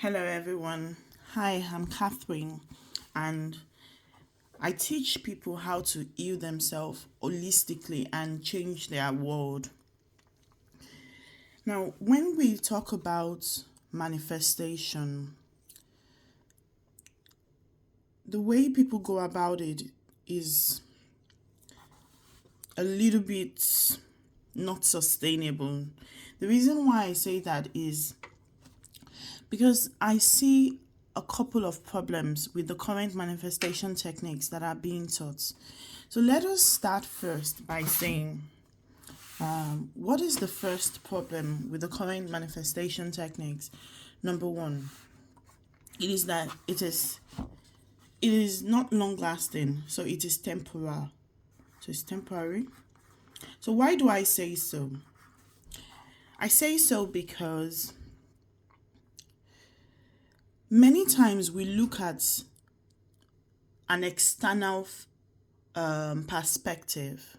Hello, everyone. Hi, I'm Catherine, and I teach people how to heal themselves holistically and change their world. Now, when we talk about manifestation, the way people go about it is a little bit not sustainable. The reason why I say that is because I see a couple of problems with the current manifestation techniques that are being taught. So let us start first by saying, what is the first problem with the current manifestation techniques? Number one, it is that it is not long lasting, so it is temporal. So it's temporary. So why do I say so? I say so because many times we look at an external perspective.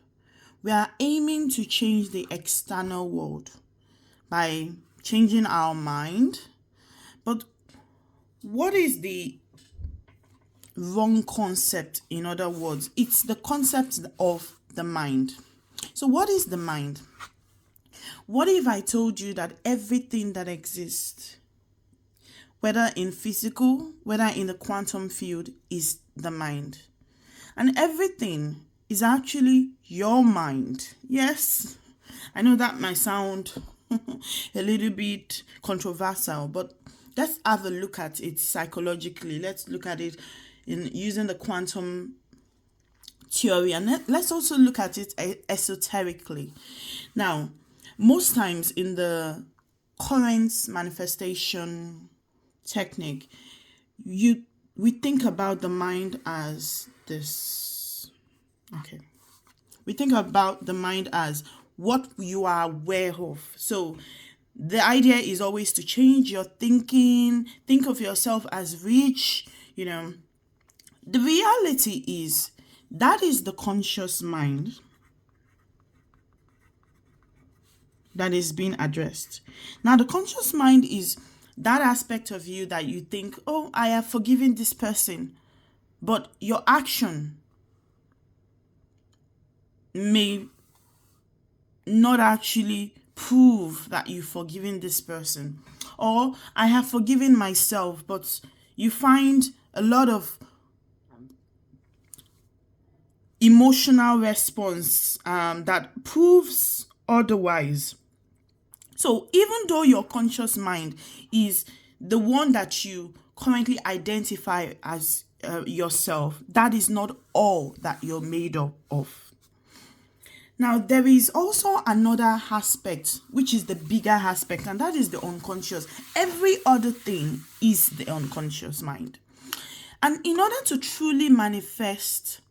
We are aiming to change the external world by changing our mind. But what is the wrong concept? In other words, it's the concept of the mind. So what is the mind? What if I told you that everything that exists, whether in physical, whether in the quantum field, is the mind? And everything is actually your mind. Yes, I know that might sound a little bit controversial, but let's have a look at it psychologically. Let's look at it in using the quantum theory, and let's also look at it esoterically. Now, most times in the current manifestation technique, we think about the mind as this. Okay. We think about the mind as what you are aware of. So the idea is always to change your thinking, think of yourself as rich, The reality is that is the conscious mind that is being addressed. Now, the conscious mind is that aspect of you that you think, oh, I have forgiven this person, but your action may not actually prove that you've forgiven this person. Or I have forgiven myself, but you find a lot of emotional response that proves otherwise. So even though your conscious mind is the one that you currently identify as yourself, that is not all that you're made up of. Now, there is also another aspect, which is the bigger aspect, and that is the unconscious. Every other thing is the unconscious mind. And in order to truly manifest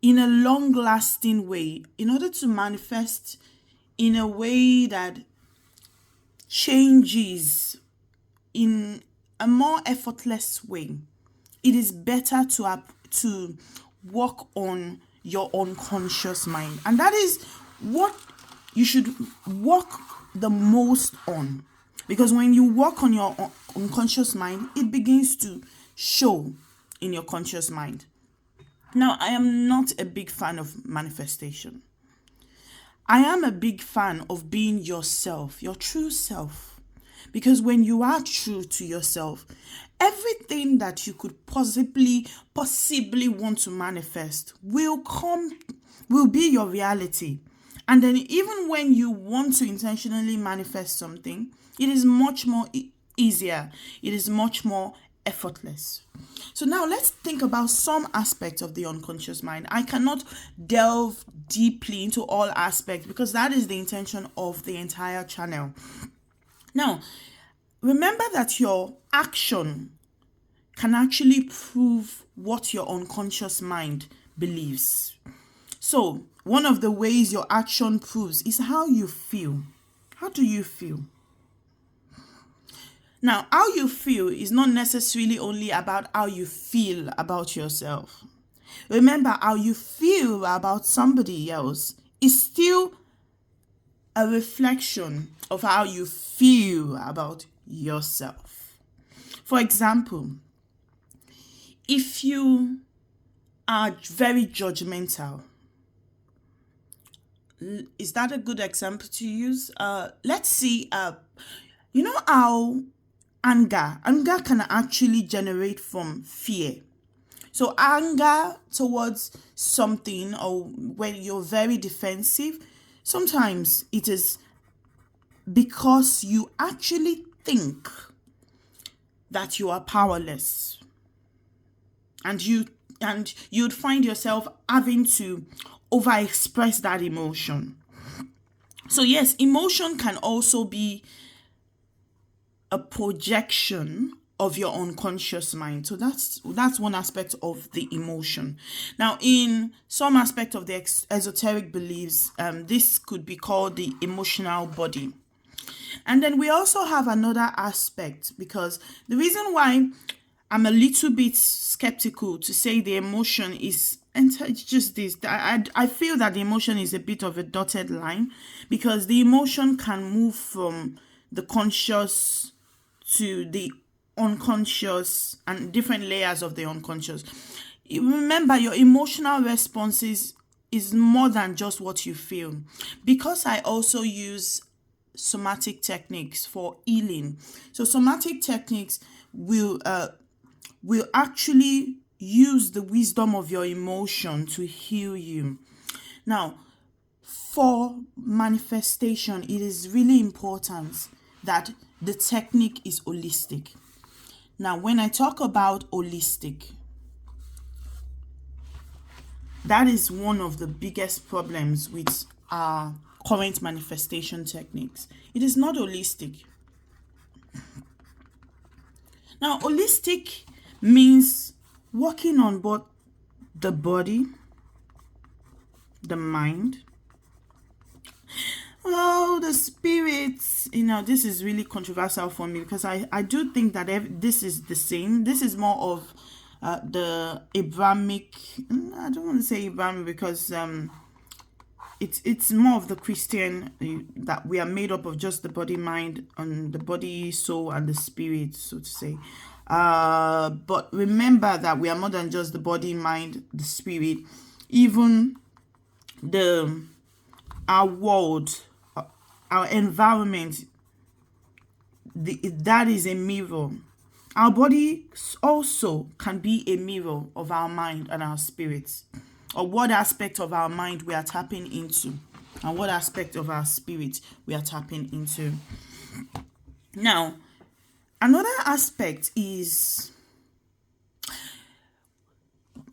in a long-lasting way, in order to manifest in a way that changes in a more effortless way, it is better to work on your unconscious mind. And that is what you should work the most on. Because when you work on your unconscious mind, it begins to show in your conscious mind. Now, I am not a big fan of manifestation. I am a big fan of being yourself, your true self. Because when you are true to yourself, everything that you could possibly want to manifest will be your reality. And then even when you want to intentionally manifest something, it is much more easier. It is much more effortless. So now let's think about some aspects of the unconscious mind. I cannot delve deeply into all aspects because that is the intention of the entire channel. Now, remember that your action can actually prove what your unconscious mind believes. So, one of the ways your action proves is how you feel. How do you feel? Now, how you feel is not necessarily only about how you feel about yourself. Remember, how you feel about somebody else is still a reflection of how you feel about yourself. For example, if you are very judgmental, is that a good example to use? Let's see, you know how anger can actually generate from fear. So anger towards something, or when you're very defensive, sometimes it is because you actually think that you are powerless, and you'd find yourself having to overexpress that emotion. So yes, emotion can also be a projection of your unconscious mind. So that's one aspect of the emotion. Now, in some aspect of the esoteric beliefs, this could be called the emotional body. And then we also have another aspect, because the reason why I'm a little bit skeptical to say the emotion is, and it's just this, I feel that the emotion is a bit of a dotted line, because the emotion can move from the conscious to the unconscious and different layers of the unconscious. Remember, your emotional responses is more than just what you feel. Because I also use somatic techniques for healing. So somatic techniques will actually use the wisdom of your emotion to heal you. Now, for manifestation, it is really important that the technique is holistic. Now, when I talk about holistic, that is one of the biggest problems with our current manifestation techniques. It is not holistic. Now, holistic means working on both the body, the mind, the spirits. This is really controversial for me, because I do think that this is the same. This is more of the Abrahamic. I don't want to say Abrahamic, because it's more of the Christian, that we are made up of just the body, mind, and the body, soul, and the spirit, so to say. But remember that we are more than just the body, mind, the spirit. Even our world, our environment, that is a mirror. Our body also can be a mirror of our mind and our spirits, or what aspect of our mind we are tapping into, and what aspect of our spirit we are tapping into. Now, another aspect is,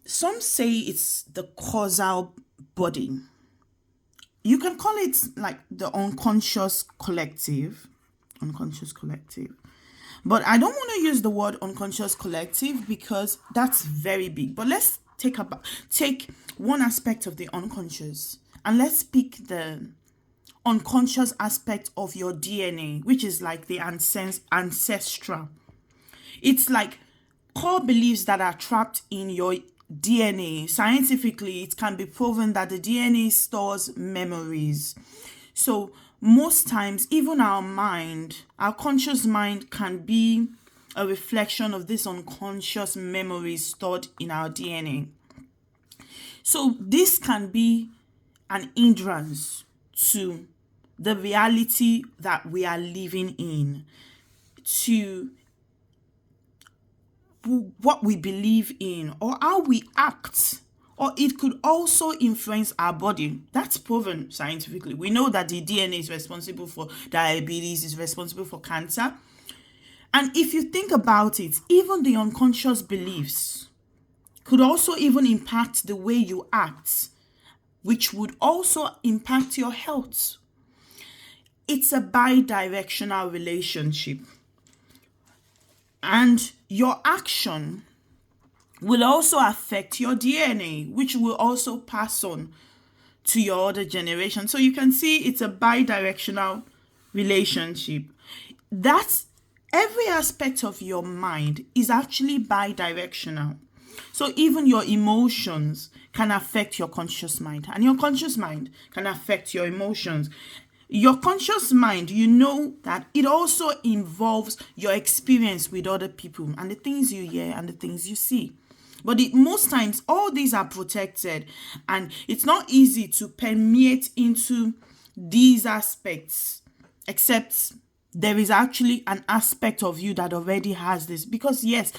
some say it's the causal body. You can call it like the unconscious collective. But I don't want to use the word unconscious collective, because that's very big. But let's take one aspect of the unconscious, and let's pick the unconscious aspect of your DNA, which is like the ancestral. It's like core beliefs that are trapped in your DNA. Scientifically, it can be proven that the DNA stores memories. So most times, even our conscious mind can be a reflection of this unconscious memories stored in our DNA. So this can be an hindrance to the reality that we are living in, to what we believe in, or how we act. Or it could also influence our body. That's proven scientifically. We know that the DNA is responsible for diabetes, is responsible for cancer. And if you think about it, even the unconscious beliefs could also even impact the way you act, which would also impact your health. It's a bi-directional relationship. And your action will also affect your DNA, which will also pass on to your other generation. So you can see it's a bi-directional relationship. That's every aspect of your mind is actually bi-directional. So even your emotions can affect your conscious mind, and your conscious mind can affect your emotions. Your conscious mind, you know that it also involves your experience with other people and the things you hear and the things you see. But most times, all these are protected, and it's not easy to permeate into these aspects, except there is actually an aspect of you that already has this. Because yes,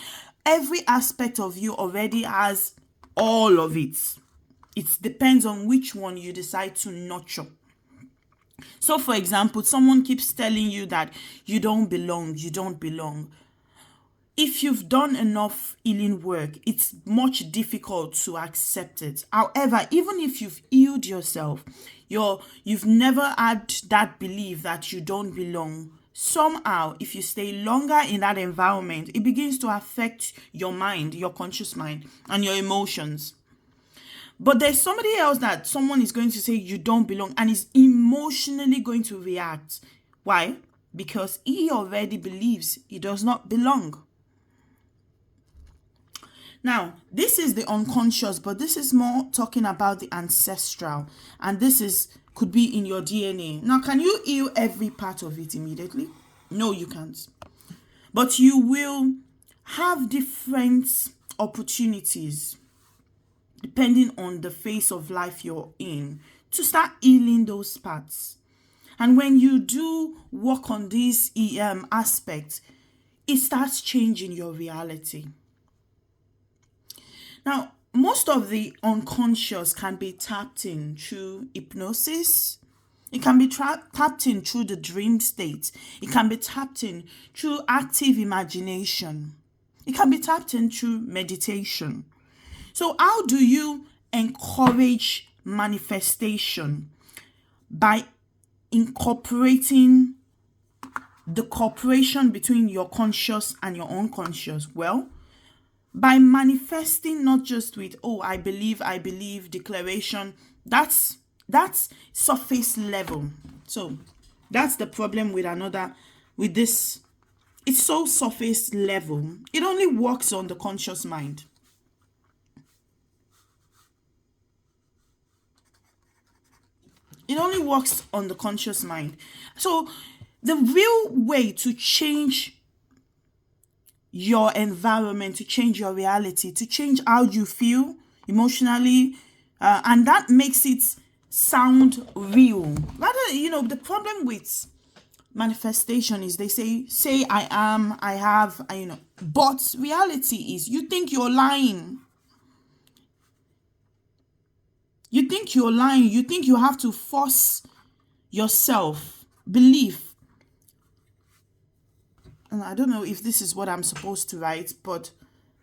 every aspect of you already has all of it. It depends on which one you decide to nurture. So, for example, someone keeps telling you that you don't belong, you don't belong. If you've done enough healing work, it's much difficult to accept it. However, even if you've healed yourself, you've never had that belief that you don't belong. Somehow, if you stay longer in that environment, it begins to affect your mind, your conscious mind, and your emotions. But there's somebody else that someone is going to say you don't belong and is emotionally going to react. Why? Because he already believes he does not belong. Now, this is the unconscious, but this is more talking about the ancestral, and could be in your DNA. Now, can you heal every part of it immediately? No, you can't. But you will have different opportunities depending on the phase of life you're in to start healing those parts. And when you do work on these aspects, it starts changing your reality. Now, most of the unconscious can be tapped in through hypnosis. It can be tapped in through the dream state. It can be tapped in through active imagination. It can be tapped in through meditation. So how do you encourage manifestation? By incorporating the cooperation between your conscious and your unconscious. Well, by manifesting not just with, oh, I believe declaration, that's surface level. So that's the problem with this. It's so surface level. It only works on the conscious mind. It only works on the conscious mind. So the real way to change your environment, to change your reality, to change how you feel emotionally, and that makes it sound real. Rather, the problem with manifestation is they say I am, I have, but reality is you think you're lying. You think you're lying. You think you have to force yourself belief. And I don't know if this is what I'm supposed to write, but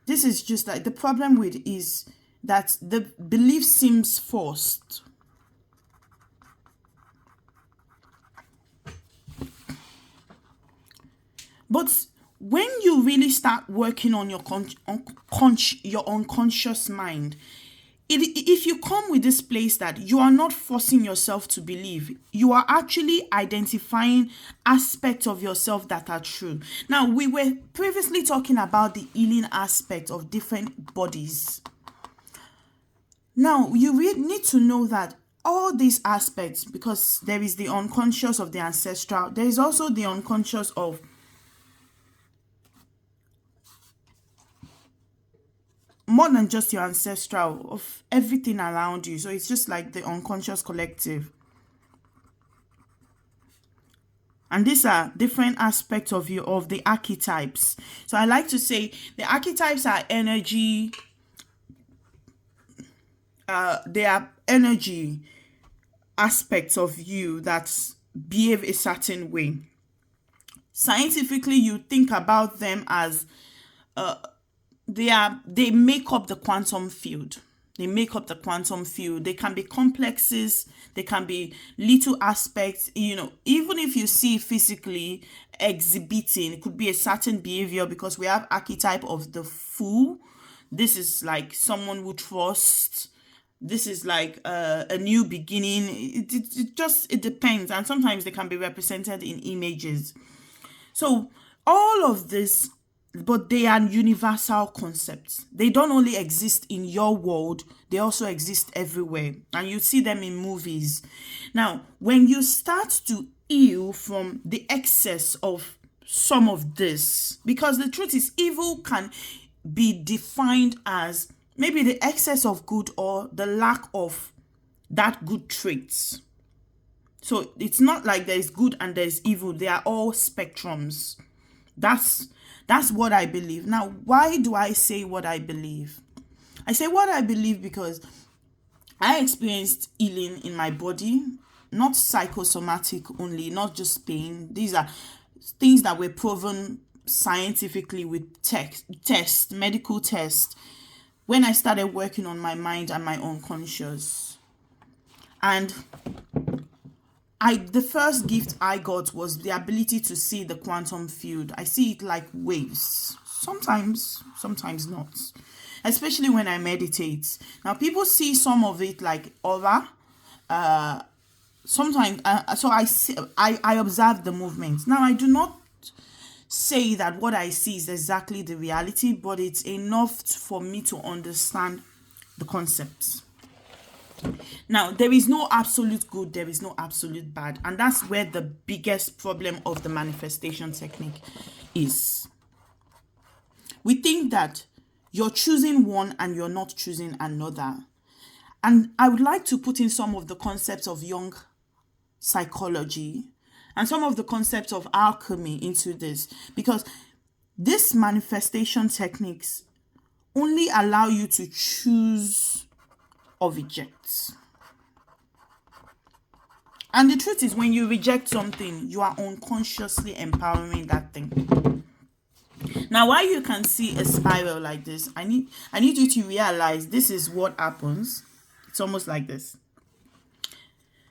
this is just like the problem with is that the belief seems forced. But when you really start working on your unconscious mind, if you come with this place that you are not forcing yourself to believe, you are actually identifying aspects of yourself that are true. Now, we were previously talking about the healing aspect of different bodies. Now, you really need to know that all these aspects, because there is the unconscious of the ancestral, there is also the unconscious of more than just your ancestral, of everything around you. So it's just like the unconscious collective. And these are different aspects of you, of the archetypes. So I like to say the archetypes are energy. They are energy aspects of you that behave a certain way. Scientifically, you think about them as they make up the quantum field. They make up the quantum field. They can be complexes. They can be little aspects. Even if you see physically exhibiting, it could be a certain behavior, because we have archetype of the fool. This is like someone who trusts. This is like a new beginning. It depends. And sometimes they can be represented in images. So all of this but they are universal concepts. They don't only exist in your world, they also exist everywhere. And you see them in movies. Now, when you start to heal from the excess of some of this, because the truth is, evil can be defined as maybe the excess of good or the lack of that good traits. So it's not like there's good and there's evil. They are all spectrums. That's what I believe. Now, why do I say what I believe? I say what I believe because I experienced healing in my body, not psychosomatic only, not just pain. These are things that were proven scientifically with medical tests, when I started working on my mind and my unconscious. And the first gift I got was the ability to see the quantum field. I see it like waves. Sometimes not. Especially when I meditate. Now, people see some of it like aura. Sometimes, so I observe the movements. Now, I do not say that what I see is exactly the reality, but it's enough for me to understand the concepts. Now, there is no absolute good, there is no absolute bad. And that's where the biggest problem of the manifestation technique is. We think that you're choosing one and you're not choosing another. And I would like to put in some of the concepts of Jung psychology and some of the concepts of alchemy into this, because these manifestation techniques only allow you to choose or reject. And the truth is, when you reject something, you are unconsciously empowering that thing. Now, while you can see a spiral like this, I need you to realize this is what happens. It's almost like this.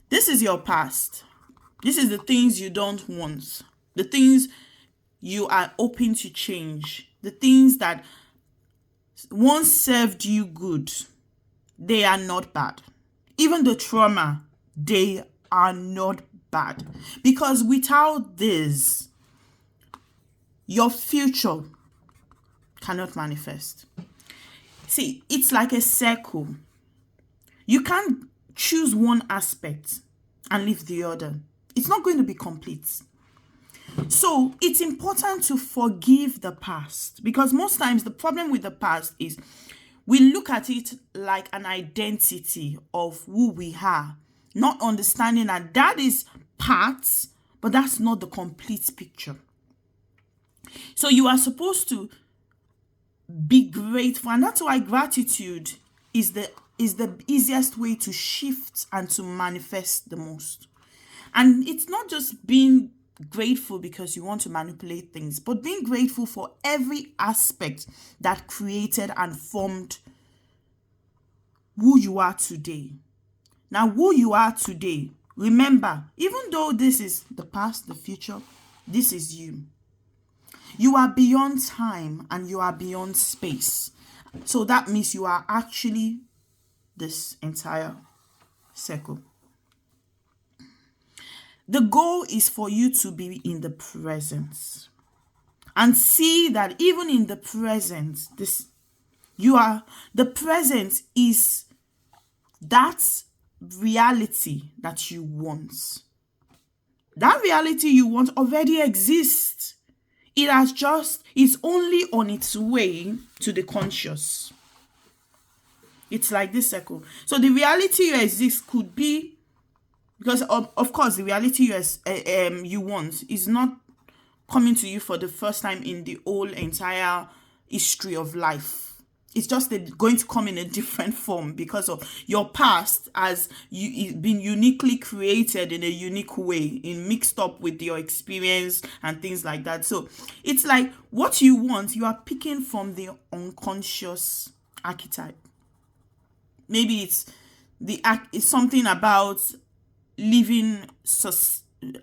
This is your past. This is the things you don't want. The things you are open to change. The things that once served you good. They are not bad. Even the trauma, they are not bad. Because without this, your future cannot manifest. See, it's like a circle. You can't choose one aspect and leave the other. It's not going to be complete. So it's important to forgive the past, because most times the problem with the past is we look at it like an identity of who we are, not understanding that is parts, but that's not the complete picture. So you are supposed to be grateful, and that's why gratitude is the easiest way to shift and to manifest the most. And it's not just being grateful because you want to manipulate things, but being grateful for every aspect that created and formed who you are today. Now, who you are today, remember, even though this is the past, the future, this is you. You are beyond time and you are beyond space. So that means you are actually this entire circle. The goal is for you to be in the present and see that even in the present, the present is that reality that you want. That reality you want already exists. It's only on its way to the conscious. It's like this circle. So the reality you exist could be, because of course the reality you want is not coming to you for the first time in the whole entire history of life. It's just going to come in a different form because of your past as been uniquely created in a unique way, mixed up with your experience and things like that. So it's like what you want, you are picking from the unconscious archetype. Maybe it's something about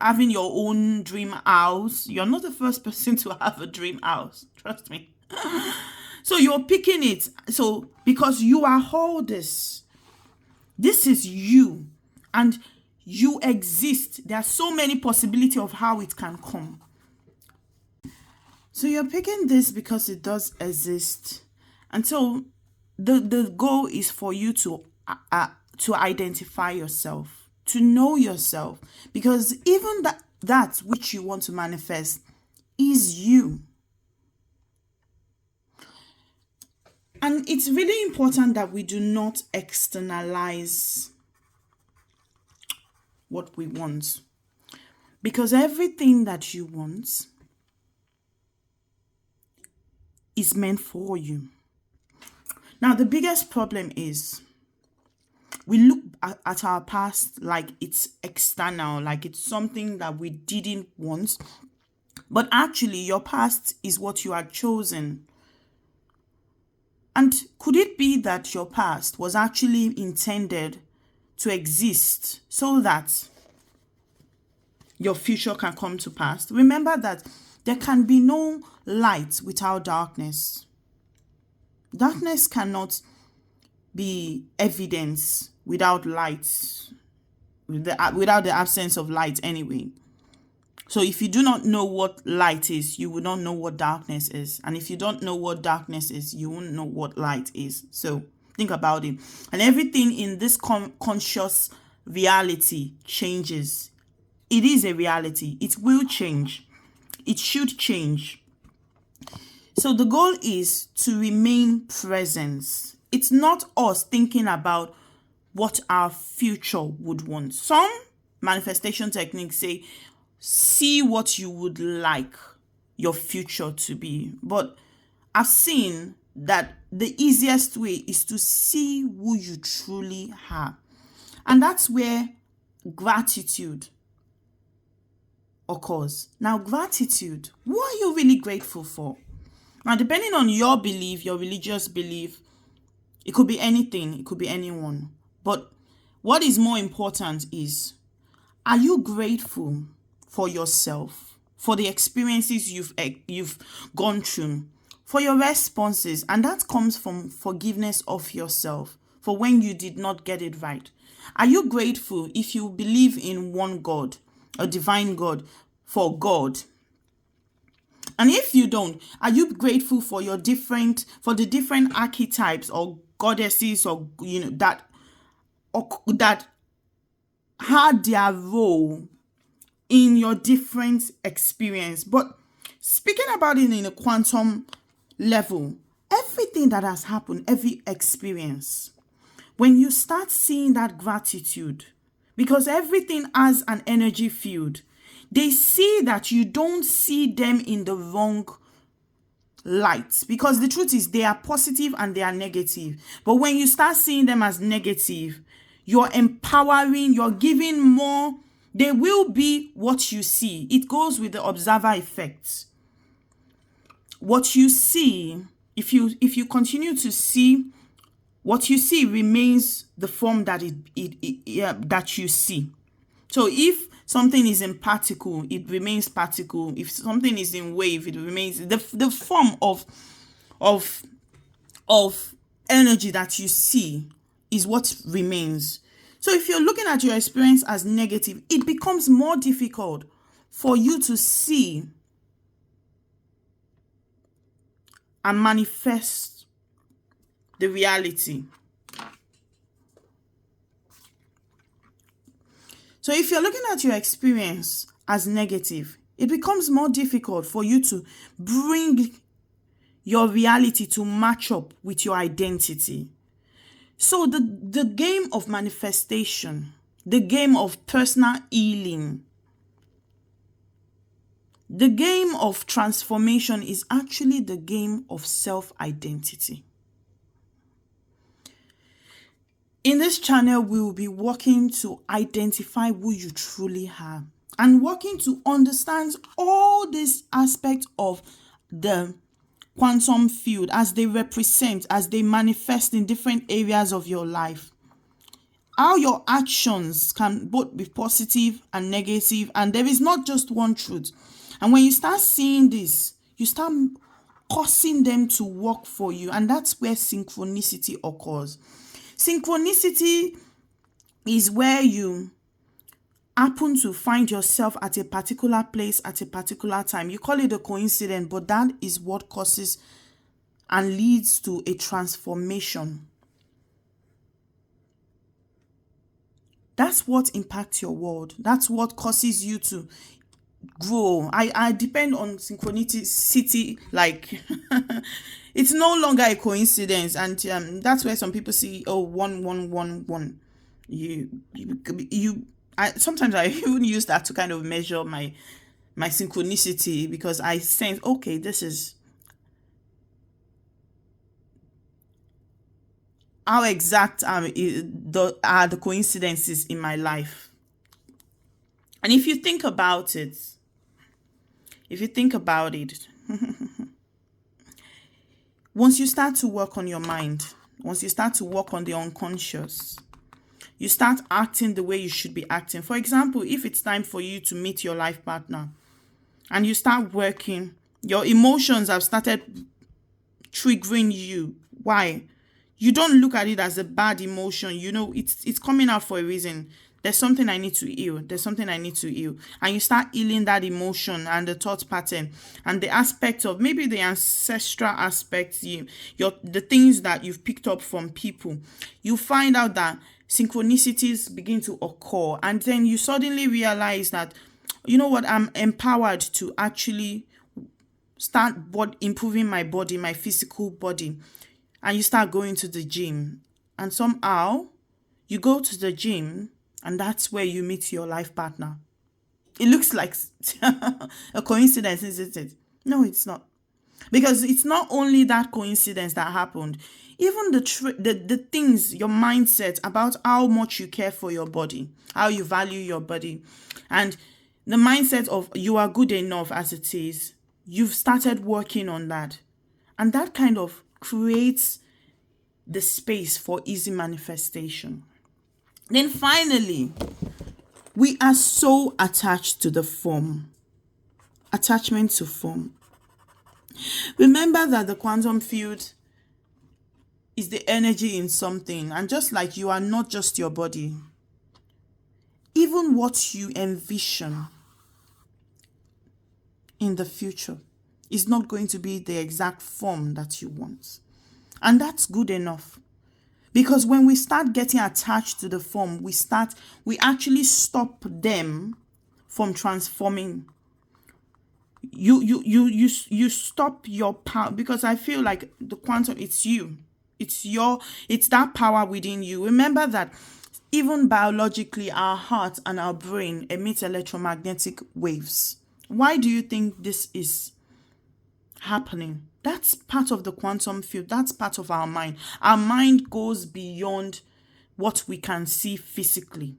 having your own dream house. You're not the first person to have a dream house, trust me. So you're picking it. So because you are all this is you, and you exist. There are so many possibilities of how it can come. So you're picking this because it does exist. And so the goal is for you to identify yourself, to know yourself, because even that which you want to manifest is you. And it's really important that we do not externalize what we want, because everything that you want is meant for you. Now, the biggest problem is we look at our past like it's external, like it's something that we didn't want. But actually, your past is what you had chosen. And could it be that your past was actually intended to exist so that your future can come to pass? Remember that there can be no light without darkness. Darkness cannot be evidence without light, without the absence of light anyway. So if you do not know what light is, you will not know what darkness is. And if you don't know what darkness is, you won't know what light is. So think about it. And everything in this conscious reality changes. It is a reality. It will change. It should change. So the goal is to remain present. It's not us thinking about what our future would want. Some manifestation techniques say, see what you would like your future to be. But I've seen that the easiest way is to see who you truly are. And that's where gratitude occurs. Now, gratitude, what are you really grateful for? Now, depending on your belief, your religious belief, it could be anything, it could be anyone. But what is more important is, are you grateful for yourself, for the experiences you've gone through, for your responses? And that comes from forgiveness of yourself for when you did not get it right. Are you grateful if you believe in one God, a divine God, for God? And if you don't, are you grateful for the different archetypes or goddesses or that had their role in your different experience? But speaking about it in a quantum level, everything that has happened, every experience, when you start seeing that gratitude, because everything has an energy field, they see that you don't see them in the wrong light, because the truth is they are positive and they are negative. But when you start seeing them as negative, you're empowering, you're giving more. They will be what you see. It goes with the observer effect. What you see, if you continue to see, what you see remains the form that that you see. So if something is in particle, it remains particle. If something is in wave, it remains the form of energy that you see is what remains. So if you're looking at your experience as negative, it becomes more difficult for you to see and manifest the reality. So if you're looking at your experience as negative, it becomes more difficult for you to bring your reality to match up with your identity. So the game of manifestation, the game of personal healing, the game of transformation is actually the game of self-identity. In this channel, we will be working to identify who you truly are and working to understand all these aspects of the quantum field as they represent, as they manifest in different areas of your life. How your actions can both be positive and negative, and there is not just one truth. And when you start seeing this, you start causing them to work for you, and that's where synchronicity occurs. Synchronicity is where you happen to find yourself at a particular place at a particular time. You call it a coincidence, but that is what causes and leads to a transformation. That's what impacts your world. That's what causes you to grow. I depend on synchronicity, like it's no longer a coincidence, and that's where some people see, oh, 1 1 1 1. Sometimes I even use that to kind of measure my synchronicity, because I sense, okay, this is how exact are the coincidences in my life. And if you think about it, once you start to work on your mind, once you start to work on the unconscious, you start acting the way you should be acting. For example, if it's time for you to meet your life partner and you start working, your emotions have started triggering you. Why? You don't look at it as a bad emotion. You know, it's coming out for a reason. There's something I need to heal. There's something I need to heal. And you start healing that emotion and the thought pattern and the aspect of maybe the ancestral aspects, the things that you've picked up from people. You find out that synchronicities begin to occur. And then you suddenly realize that, you know what, I'm empowered to actually start improving my body, my physical body. And you start going to the gym. And somehow you go to the gym, and that's where you meet your life partner. It looks like a coincidence, isn't it? No, it's not. Because it's not only that coincidence that happened. Even the things, your mindset about how much you care for your body, how you value your body, and the mindset of you are good enough as it is, you've started working on that. And that kind of creates the space for easy manifestation. Then finally, we are so attached to the form. Attachment to form. Remember that the quantum field is the energy in something. And just like you are not just your body, even what you envision in the future is not going to be the exact form that you want. And that's good enough. Because when we start getting attached to the form, we actually stop them from transforming. You stop your power, because I feel like the quantum, it's you. It's that power within you. Remember that even biologically, our heart and our brain emit electromagnetic waves. Why do you think this is happening? That's part of the quantum field. That's part of our mind. Our mind goes beyond what we can see physically.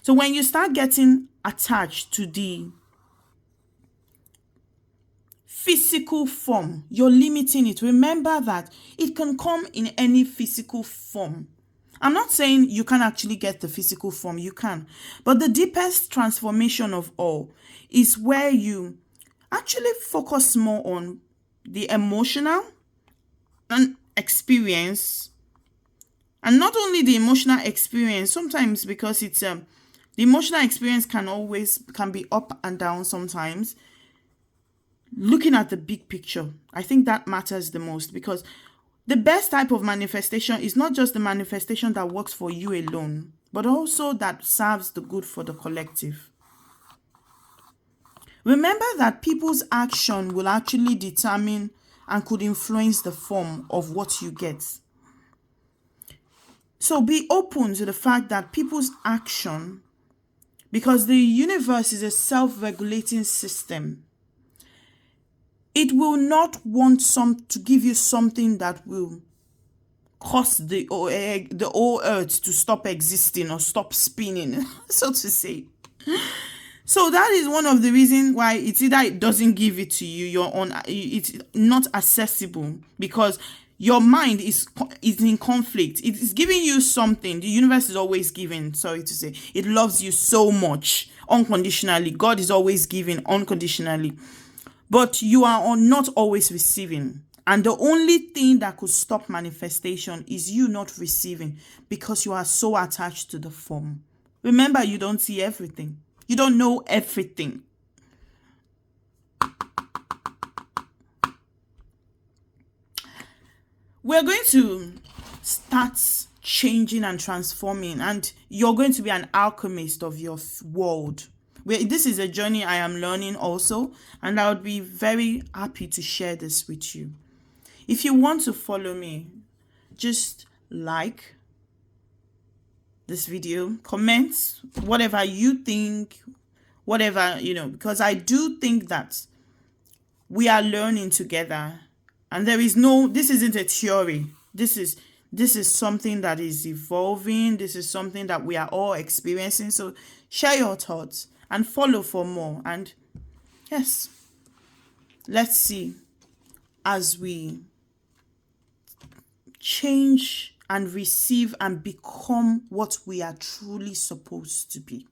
So when you start getting attached to the physical form, you're limiting it. Remember that it can come in any physical form. I'm not saying you can actually get the physical form. You can. But the deepest transformation of all is where you actually focus more on the emotional and experience, and not only the emotional experience, sometimes, because it's the emotional experience can be up and down sometimes. Looking at the big picture, I think that matters the most, because the best type of manifestation is not just the manifestation that works for you alone, but also that serves the good for the collective. Remember that people's action will actually determine and could influence the form of what you get. So be open to the fact that people's action, because the universe is a self-regulating system, it will not want to give you something that will cause the whole earth to stop existing or stop spinning, so to say. So that is one of the reasons why it's either it doesn't give it to you, it's not accessible, because your mind is in conflict. It is giving you something. The universe is always giving, sorry to say. It loves you so much unconditionally. God is always giving unconditionally. But you are not always receiving. And the only thing that could stop manifestation is you not receiving, because you are so attached to the form. Remember, you don't see everything. You don't know everything. We're going to start changing and transforming, and you're going to be an alchemist of your world. This is a journey I am learning also, and I would be very happy to share this with you. If you want to follow me, just like this video, comment whatever you think, whatever, because I do think that we are learning together, and this isn't a theory. This is something that is evolving. This is something that we are all experiencing. So share your thoughts and follow for more. And yes, let's see as we change and receive and become what we are truly supposed to be.